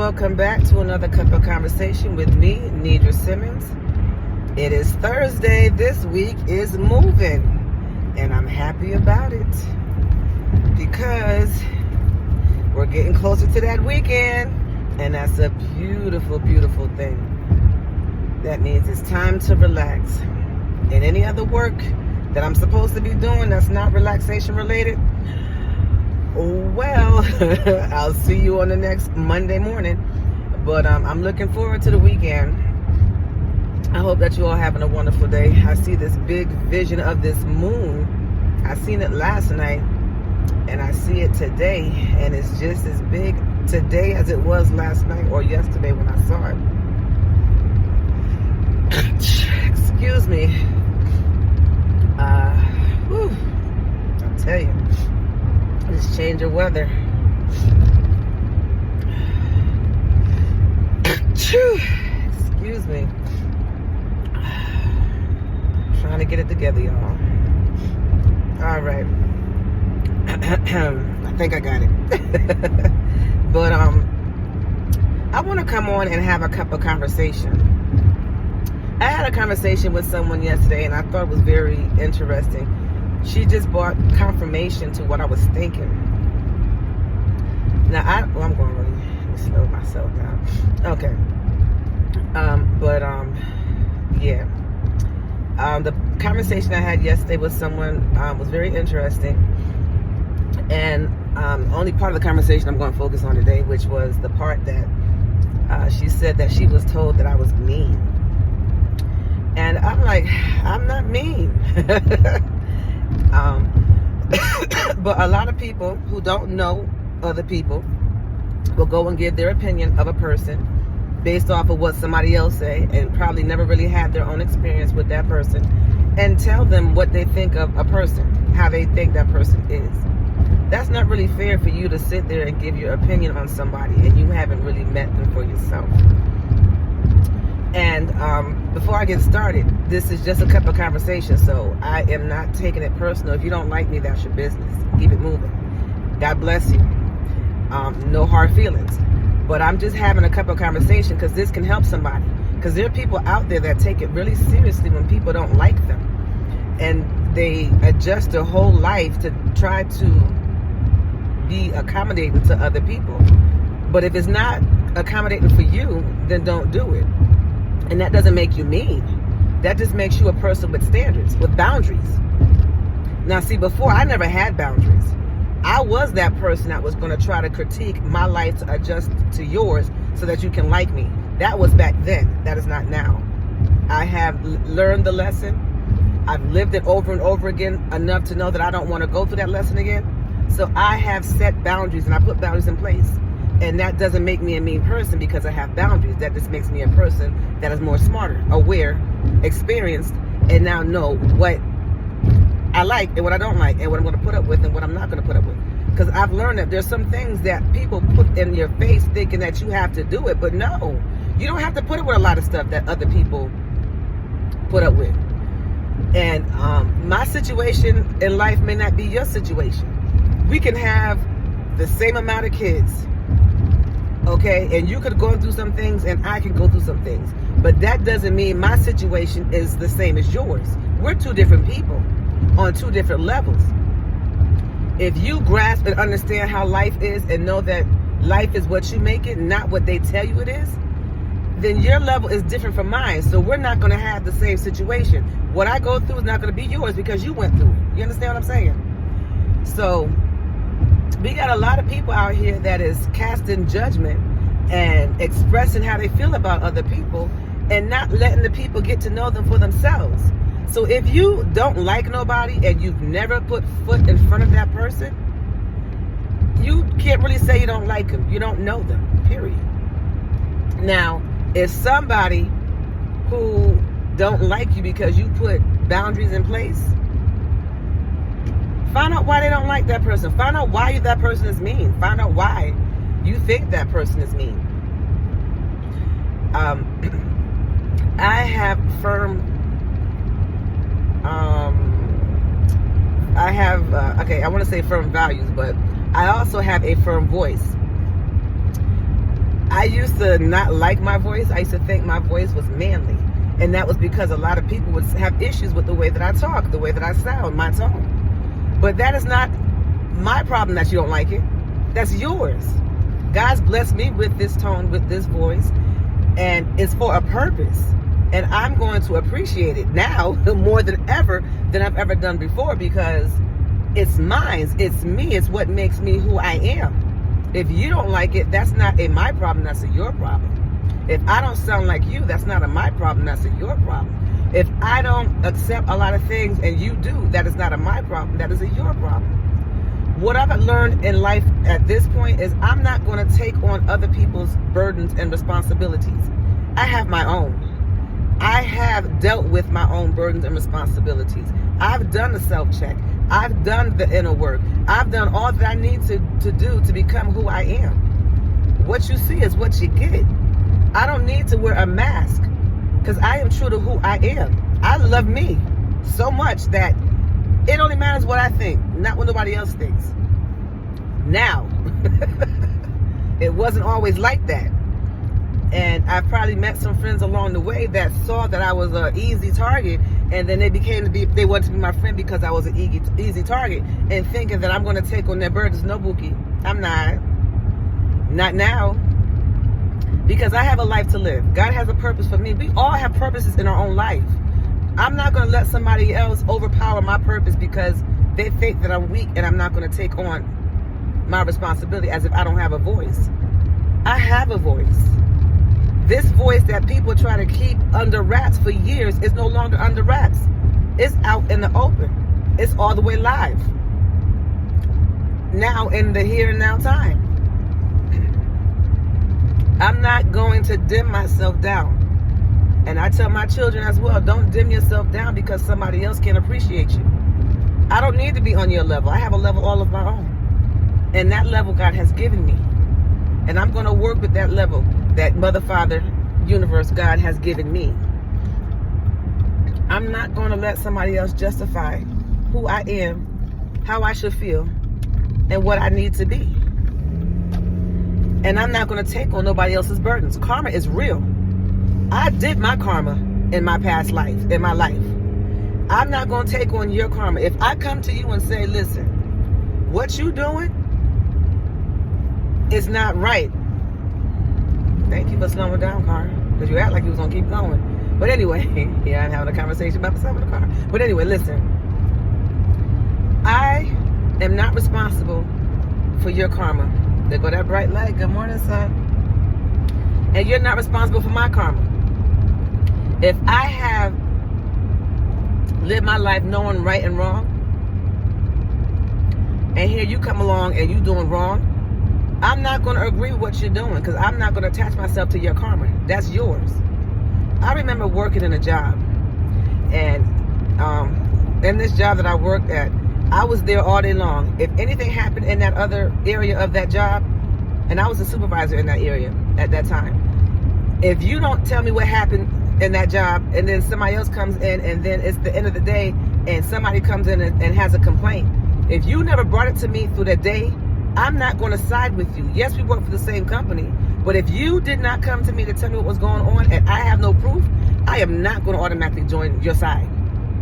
welcome back to another Cup of Conversation with me, Nidra Simmons. It is Thursday. This week is moving, and I'm happy about it because we're getting closer to that weekend, and that's a beautiful, beautiful thing. That means it's time to relax. And any other work that I'm supposed to be doing that's not relaxation related, well, I'll see you on the next Monday morning. But I'm looking forward to the weekend. I hope that you all having a wonderful day. I see this big vision of this moon. I seen it last night, and I see it today, and it's just as big today as it was last night or yesterday when I saw it. Excuse me. I'll tell you. This change of weather. Excuse me. Trying to get it together, y'all. All right. I think I got it. But I want to come on and have a cup of conversation. I had a conversation with someone yesterday, and I thought it was very interesting. She just brought confirmation to what I was thinking. Now, I'm going to really slow myself down. Okay. Yeah. The conversation I had yesterday with someone was very interesting. And only part of the conversation I'm going to focus on today, which was the part that she said that she was told that I was mean. And I'm like, I'm not mean. But a lot of people who don't know other people will go and give their opinion of a person based off of what somebody else say, and probably never really had their own experience with that person, and tell them what they think of a person, how they think that person is. That's not really fair for you to sit there and give your opinion on somebody and you haven't really met them for yourself. And before I get started, this is just a cup of conversation, so I am not taking it personal. If you don't like me, that's your business. Keep it moving. God bless you. No hard feelings. But I'm just having a cup of conversation because this can help somebody. Because there are people out there that take it really seriously when people don't like them. And they adjust their whole life to try to be accommodating to other people. But if it's not accommodating for you, then don't do it. And that doesn't make you mean. That just makes you a person with standards, with boundaries. Now, see, before I never had boundaries. I was that person that was going to try to critique my life to adjust to yours so that you can like me. That was back then. That is not now. I have learned the lesson. I've lived it over and over again enough to know that I don't want to go through that lesson again. So I have set boundaries, and I put boundaries in place. And that doesn't make me a mean person because I have boundaries. That just makes me a person that is more smarter, aware, experienced, and now know what I like and what I don't like, and what I'm going to put up with and what I'm not going to put up with. Because I've learned that there's some things that people put in your face thinking that you have to do it. But no, you don't have to put up with a lot of stuff that other people put up with. And my situation in life may not be your situation. We can have the same amount of kids. Okay, and you could go through some things and I can go through some things. But that doesn't mean my situation is the same as yours. We're two different people on two different levels. If you grasp and understand how life is and know that life is what you make it, not what they tell you it is, then your level is different from mine. So we're not going to have the same situation. What I go through is not going to be yours because you went through it. You understand what I'm saying? So we got a lot of people out here that is casting judgment and expressing how they feel about other people and not letting the people get to know them for themselves. So if you don't like nobody and you've never put foot in front of that person, you can't really say you don't like them. You don't know them, period. Now, if somebody who don't like you because you put boundaries in place, find out why they don't like that person. Find out why that person is mean. Find out why you think that person is mean. I have firm I want to say firm values, but I also have a firm voice. I used to not like my voice. I used to think my voice was manly. And that was because a lot of people would have issues with the way that I talk, the way that I sound, my tone. But that is not my problem that you don't like it. That's yours. God's blessed me with this tone, with this voice, and it's for a purpose. And I'm going to appreciate it now more than ever than I've ever done before, because it's mine, it's me, it's what makes me who I am. If you don't like it, that's not my problem, that's your problem. If I don't sound like you, that's not my problem, that's your problem. If I don't accept a lot of things and you do, that is not my problem, that is your problem. What I've learned in life at this point is I'm not going to take on other people's burdens and responsibilities. I have my own. I have dealt with my own burdens and responsibilities. I've done the self-check. I've done the inner work. I've done all that I need to do to become who I am. What you see is what you get. I don't need to wear a mask because I am true to who I am. I love me so much that it only matters what I think, not what nobody else thinks. Now, it wasn't always like that. And I probably met some friends along the way that saw that I was an easy target, and then they wanted to be my friend because I was an easy target, and thinking that I'm going to take on their burdens. No, Bookie, I'm not now, because I have a life to live. God has a purpose for me. We all have purposes in our own life. I'm not going to let somebody else overpower my purpose because they think that I'm weak and I'm not going to take on my responsibility as if I don't have a voice. I have a voice. This voice that people try to keep under wraps for years is no longer under wraps. It's out in the open. It's all the way live. Now, in the here and now time. I'm not going to dim myself down. And I tell my children as well, don't dim yourself down because somebody else can't appreciate you. I don't need to be on your level. I have a level all of my own. And that level God has given me. And I'm going to work with that level that Mother, Father, Universe, God has given me. I'm not going to let somebody else justify who I am, how I should feel, and what I need to be. And I'm not going to take on nobody else's burdens. Karma is real. I did my karma in my past life, in my life. I'm not going to take on your karma. If I come to you and say, listen, what you doing is not right. Thank you for slowing down, car, because you act like you was going to keep going. But anyway, yeah, I'm having a conversation about myself in the car. But anyway, listen. I am not responsible for your karma. There go that bright light. Good morning, son. And you're not responsible for my karma. If I have lived my life knowing right and wrong, and here you come along and you doing wrong, I'm not going to agree with what you're doing because I'm not going to attach myself to your karma. That's yours. I remember working in a job, and in this job that I worked at, I was there all day long. If anything happened in that other area of that job, and I was a supervisor in that area at that time, if you don't tell me what happened in that job, and then somebody else comes in, and then it's the end of the day, and somebody comes in and has a complaint, if you never brought it to me through that day, I'm not going to side with you. Yes, we work for the same company, but if you did not come to me to tell me what was going on and I have no proof, I am not going to automatically join your side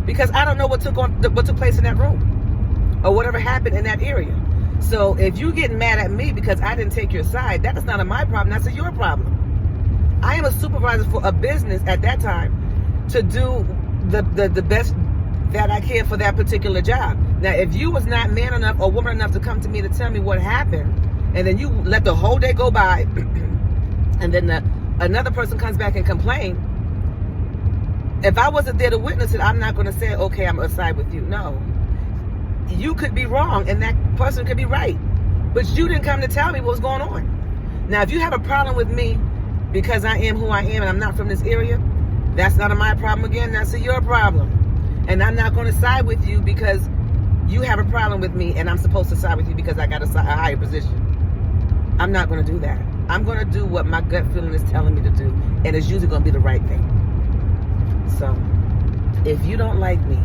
because I don't know what took place in that room or whatever happened in that area. So if you getting mad at me because I didn't take your side, that is not my problem. That's your problem. I am a supervisor for a business at that time to do the best that I can for that particular job. Now, if you was not man enough or woman enough to come to me to tell me what happened, and then you let the whole day go by, and then another person comes back and complain, if I wasn't there to witness it, I'm not going to say, okay, I'm going to side with you. No. You could be wrong, and that person could be right. But you didn't come to tell me what was going on. Now, if you have a problem with me because I am who I am and I'm not from this area, that's not my problem again. That's your problem. And I'm not going to side with you because you have a problem with me and I'm supposed to side with you because I got a higher position. I'm not going to do that. I'm going to do what my gut feeling is telling me to do. And it's usually going to be the right thing. So, if you don't like me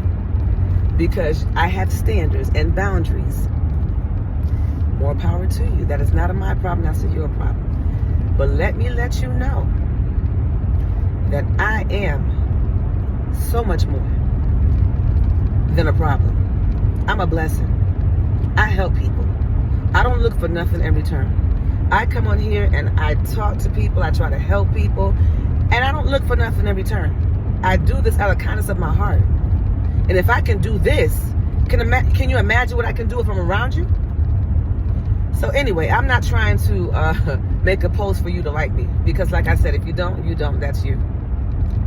because I have standards and boundaries, more power to you. That is not my problem. That's your problem. But let me let you know that I am so much more than a problem. I'm a blessing. I help people. I don't look for nothing in return. I come on here and I talk to people. I try to help people. And I don't look for nothing in return. I do this out of kindness of my heart. And if I can do this, can you imagine what I can do if I'm around you? So anyway, I'm not trying to make a post for you to like me. Because like I said, if you don't, you don't. That's you.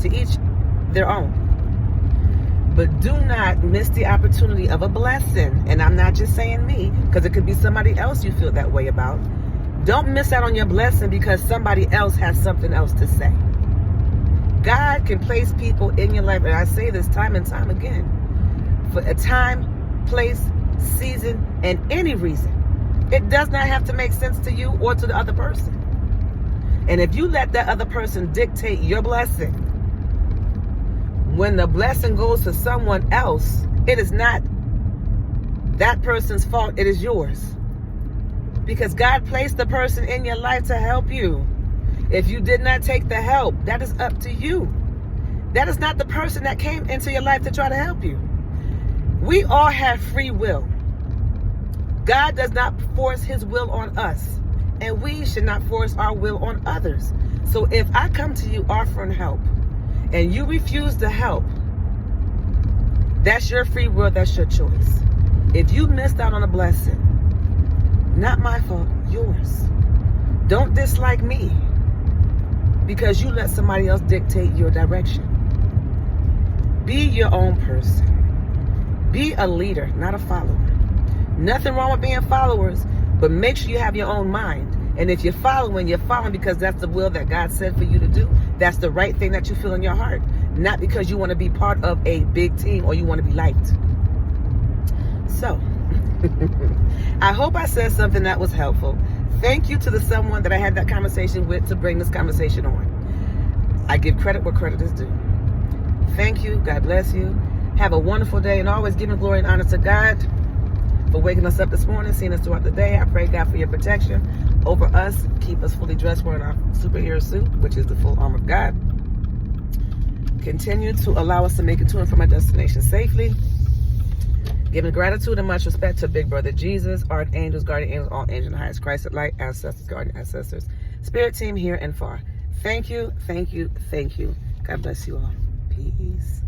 To each their own. But do not miss the opportunity of a blessing. And I'm not just saying me, because it could be somebody else you feel that way about. Don't miss out on your blessing because somebody else has something else to say. God can place people in your life, and I say this time and time again, for a time, place, season, and any reason. It does not have to make sense to you or to the other person. And if you let that other person dictate your blessing, when the blessing goes to someone else, it is not that person's fault, it is yours. Because God placed the person in your life to help you. If you did not take the help, that is up to you. That is not the person that came into your life to try to help you. We all have free will. God does not force his will on us. And we should not force our will on others. So if I come to you offering help, and you refuse to help, that's your free will, that's your choice. If you missed out on a blessing, not my fault, yours. Don't dislike me because you let somebody else dictate your direction. Be your own person. Be a leader, not a follower. Nothing wrong with being followers, but make sure you have your own mind. And if you're following because that's the will that God said for you to do. That's the right thing that you feel in your heart. Not because you want to be part of a big team or you want to be liked. So, I hope I said something that was helpful. Thank you to the someone that I had that conversation with to bring this conversation on. I give credit where credit is due. Thank you. God bless you. Have a wonderful day, and always giving glory and honor to God for waking us up this morning, seeing us throughout the day. I pray, God, for your protection over us. Keep us fully dressed wearing our superhero suit, which is the full armor of God. Continue to allow us to make it to and from our destination safely. Giving gratitude and much respect to Big Brother Jesus, archangels, guardian angels, all angels in the highest, Christ at light, ancestors, guardian ancestors, spirit team here and far. Thank you, thank you, thank you. God bless you all. Peace.